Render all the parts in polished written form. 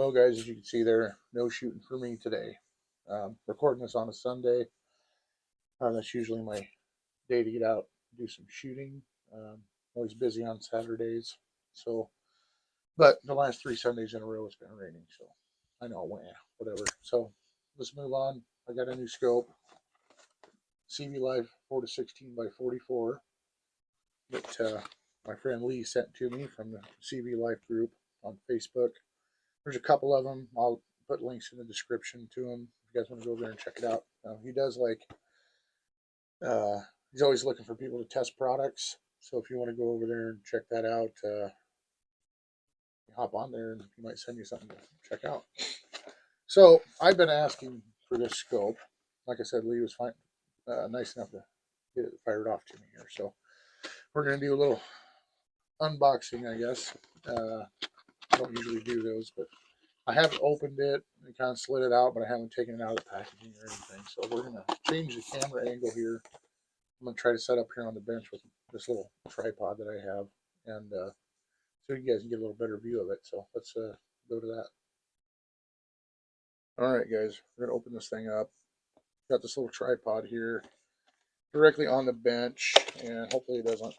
Well, guys, as you can see there, no shooting for me today. Recording this on a Sunday. That's usually my day to get out and do some shooting. Always busy on Saturdays. So, but the last 3 Sundays in a row it's been raining. So I know, whatever. So let's move on. I got a new scope, CV Life 4 to 16 by 44 that my friend Lee sent to me from the CV Life group on Facebook. There's a couple of them. I'll put links in the description to them if you guys want to go over there and check it out. He does he's always looking for people to test products. So if you want to go over there and check that out, hop on there and he might send you something to check out. So I've been asking for this scope. Like I said, Lee was nice enough to get it fired off to me here. So we're going to do a little unboxing, I guess. I don't usually do those, but I haven't opened it and kind of slid it out, but I haven't taken it out of the packaging or anything. So we're going to change the camera angle here. I'm going to try to set up here on the bench with this little tripod that I have, and so you guys can get a little better view of it. So let's go to that. All right, guys, we're going to open this thing up. Got this little tripod here directly on the bench, and hopefully it doesn't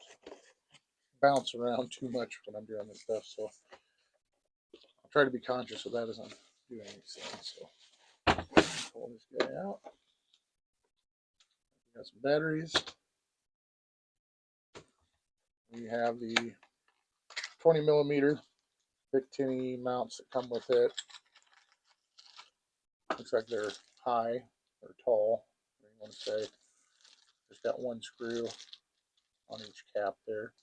bounce around too much when I'm doing this stuff. So I'll try to be conscious of that as I'm doing these things. So pull this guy out. Got some batteries. We have the 20 millimeter Bic tinny mounts that come with it. Looks like they're high or tall, whatever you want to say. Just got one screw on each cap there.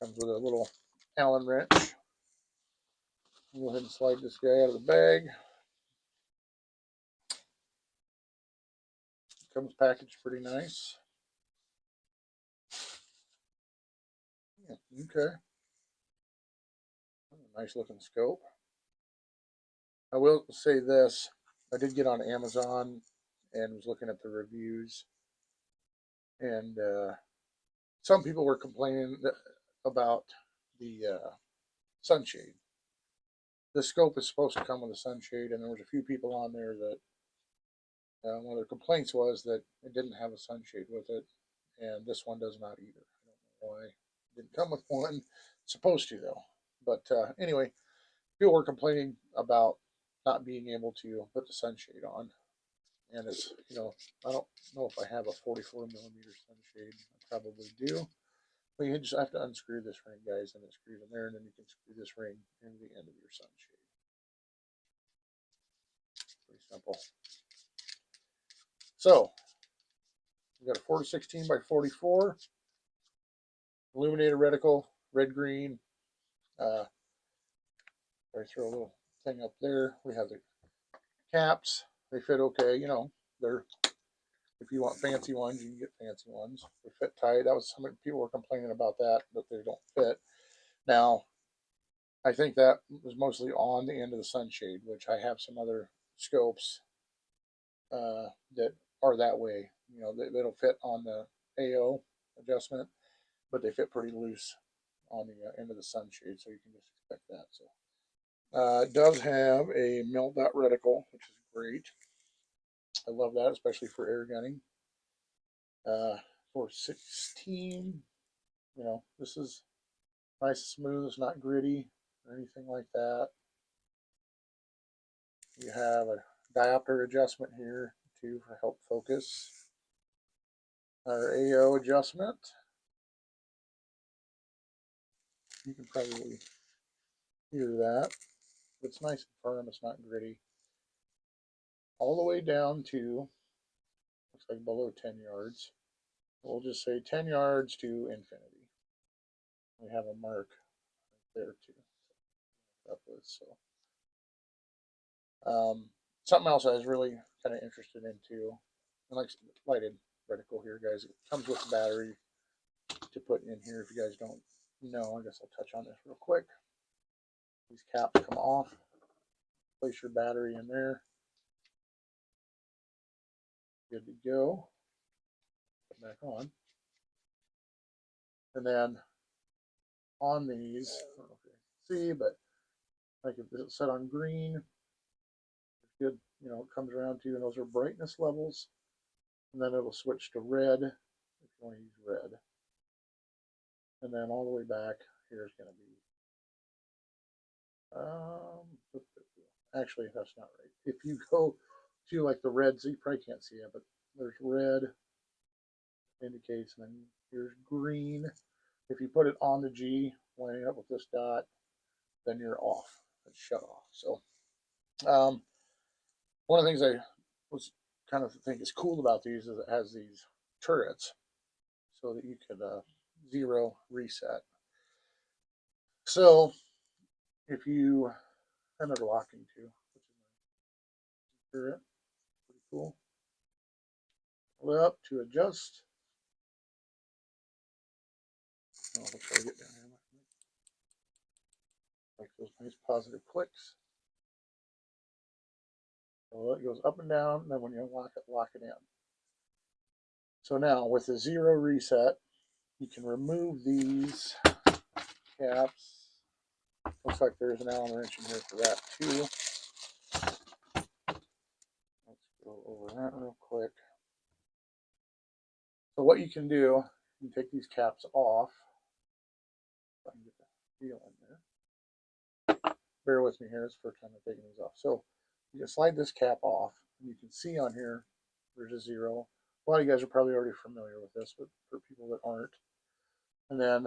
Comes with a little Allen wrench. Go ahead and slide this guy out of the bag. Comes packaged pretty nice. Yeah, okay. Nice looking scope. I will say this. I did get on Amazon and was looking at the reviews. And some people were complaining about the sunshade. The scope is supposed to come with a sunshade, and there was a few people on there that one of their complaints was that it didn't have a sunshade with it, and this one does not either. I don't know why it didn't come with one. It's supposed to though. But anyway, people were complaining about not being able to put the sunshade on, and it's I don't know if I have a 44 millimeter sunshade. I probably do. But you just have to unscrew this ring, guys, and it screws in there, and then you can screw this ring into the end of your sunshade. Pretty simple. So we got a 4 to 16 by 44 illuminated reticle, red green. I throw a little thing up there. We have the caps. They fit okay. They're, if you want fancy ones, you can get fancy ones. They fit tight. That was some people were complaining about that they don't fit. Now, I think that was mostly on the end of the sunshade, which I have some other scopes that are that way. It'll fit on the AO adjustment, but they fit pretty loose on the end of the sunshade, so you can just expect that. So it does have a mil dot reticle, which is great. I love that, especially for air gunning. For 16, this is nice and smooth. It's not gritty or anything like that. You have a diopter adjustment here too for help focus. Our AO adjustment. You can probably hear that. It's nice and firm. It's not gritty. All the way down to, looks like below 10 yards. We'll just say 10 yards to infinity. We have a mark right there too. Up with, so something else I was really kind of interested in too, and like lighted reticle here, guys. It comes with a battery to put in here. If you guys don't know, I guess I'll touch on this real quick. These caps come off. Place your battery in there. Good to go. Put it back on. And then on these, I don't know if you can see, but Like if it's set on green, it's good, you know, it comes around to you, and those are brightness levels. And then it'll switch to red if you want to use red. And then all the way back here is going to be, actually, that's not right. If you go to like the red, so you probably can't see it, but there's red indicates, and then here's green. If you put it on the G, lining up with this dot, then you're off. It's shut off. So one of the things I was kind of think is cool about these is it has these turrets so that you could zero reset. So if you, and they're locking too, which is nice. Turret, pretty cool. Up to adjust. Oh, let's try to get down here. Like those nice positive clicks. So it goes up and down, and then when you unlock it, lock it in. So now with the zero reset, you can remove these caps. Looks like there's an Allen wrench in here for that too. Let's go over that real quick. So what you can do, you can take these caps off. If I can get the feel in there. Bear with me here, it's the first time I'm taking these off. So you can slide this cap off, and you can see on here there's a zero. A lot of you guys are probably already familiar with this, but for people that aren't. And then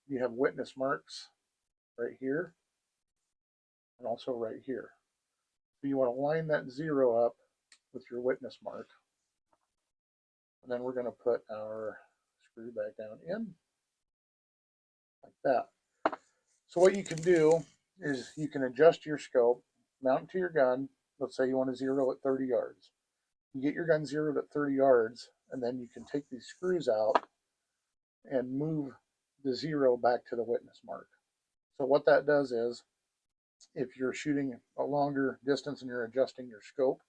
you have witness marks right here and also right here. So you want to line that zero up with your witness mark. And then we're going to put our screw back down in like that. So what you can do is you can adjust your scope, mount it to your gun. Let's say you want to zero at 30 yards. You get your gun zeroed at 30 yards, and then you can take these screws out and move the zero back to the witness mark. So what that does is, if you're shooting a longer distance and you're adjusting your scope,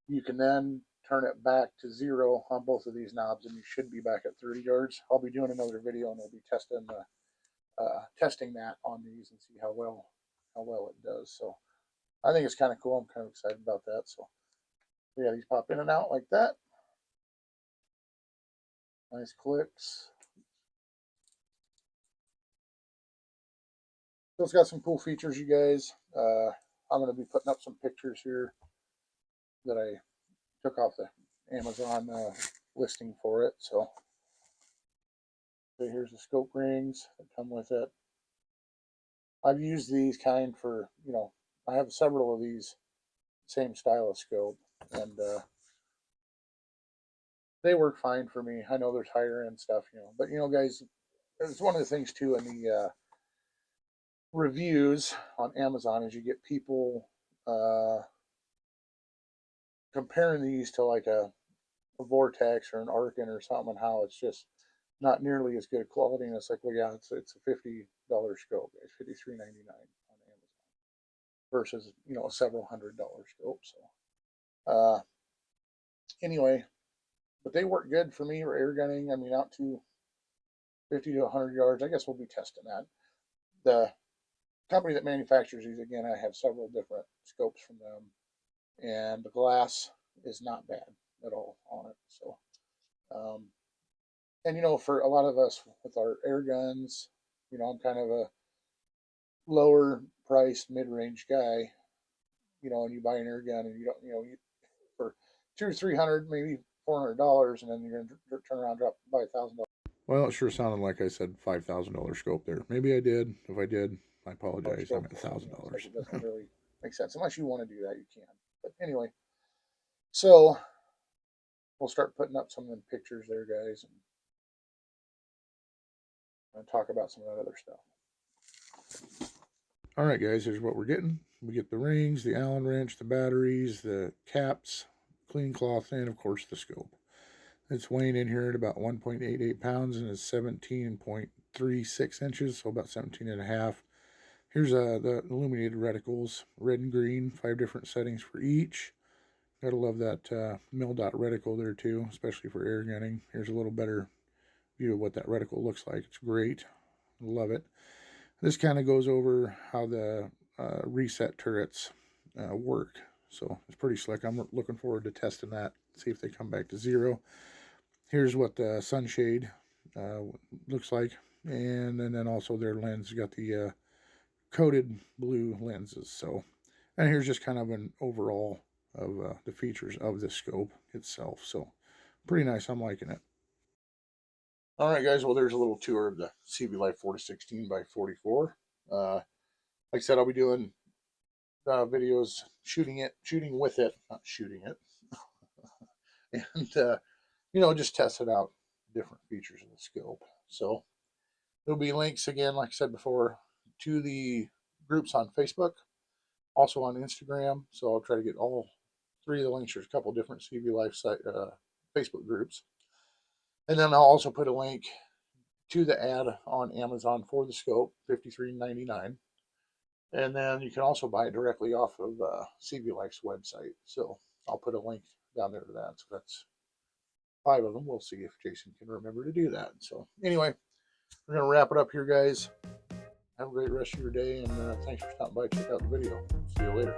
you can then turn it back to zero on both of these knobs, and you should be back at 30 yards. I'll be doing another video, and we'll be testing that on these and see how well it does. So I think it's kind of cool. I'm kind of excited about that. So yeah, these pop in and out like that. Nice clicks. So it's got some cool features, you guys. I'm going to be putting up some pictures here that I took off the Amazon listing for it. So here's the scope rings that come with it. I've used these kind for, you know, I have several of these same style of scope, and they work fine for me. I know there's higher end stuff, you know, but you know, guys, it's one of the things too in the reviews on Amazon is you get people comparing these to like a Vortex or an Arkin or something, and how it's just not nearly as good quality. And it's like, well, yeah, it's a $50 scope, guys, $53.99 on Amazon versus, you know, a several $100 scope. So anyway, but they work good for me for air gunning. I mean, out to 50 to 100 yards. I guess we'll be testing that. The company that manufactures these, again, I have several different scopes from them, and the glass is not bad at all on it. So, and you know, for a lot of us with our air guns, you know, I'm kind of a lower priced mid-range guy, you know, and you buy an air gun and you don't, you know, for $200 or $300, maybe $400, and then you're going to turn around and drop by $1,000. Well, it sure sounded like I said $5,000 scope there. Maybe I did. If I did, I apologize. I meant $1,000. It doesn't really make sense unless you want to do that. You can. But anyway, so we'll start putting up some of them pictures there, guys, and talk about some of that other stuff. All right, guys. Here's what we're getting. We get the rings, the Allen wrench, the batteries, the caps, clean cloth, and of course the scope. It's weighing in here at about 1.88 pounds and is 17.36 inches, so about 17 and a half. Here's the illuminated reticles, red and green, 5 different settings for each. Gotta love that mil dot reticle there too, especially for air gunning. Here's a little better view of what that reticle looks like. It's great. Love it. This kind of goes over how the reset turrets work. So it's pretty slick. I'm looking forward to testing that, see if they come back to 0. Here's what the sunshade looks like, and then also their lens got the coated blue lenses. So, and here's just kind of an overall of the features of the scope itself. So pretty nice. I'm liking it. All right, guys. Well, there's a little tour of the CB Life 4016 by 44. Like I said, I'll be doing videos shooting with it, not shooting it, and just testing out different features of the scope. So there'll be links again, like I said before, to the groups on Facebook, also on Instagram. So I'll try to get all 3 of the links. There's a couple different CB Life Facebook groups, and then I'll also put a link to the ad on Amazon for the scope, $53.99. And then you can also buy it directly off of CB Life's website. So I'll put a link down there to that. So that's 5 of them. We'll see if Jason can remember to do that. So anyway, we're going to wrap it up here, guys. Have a great rest of your day, and thanks for stopping by. Check out the video. See you later.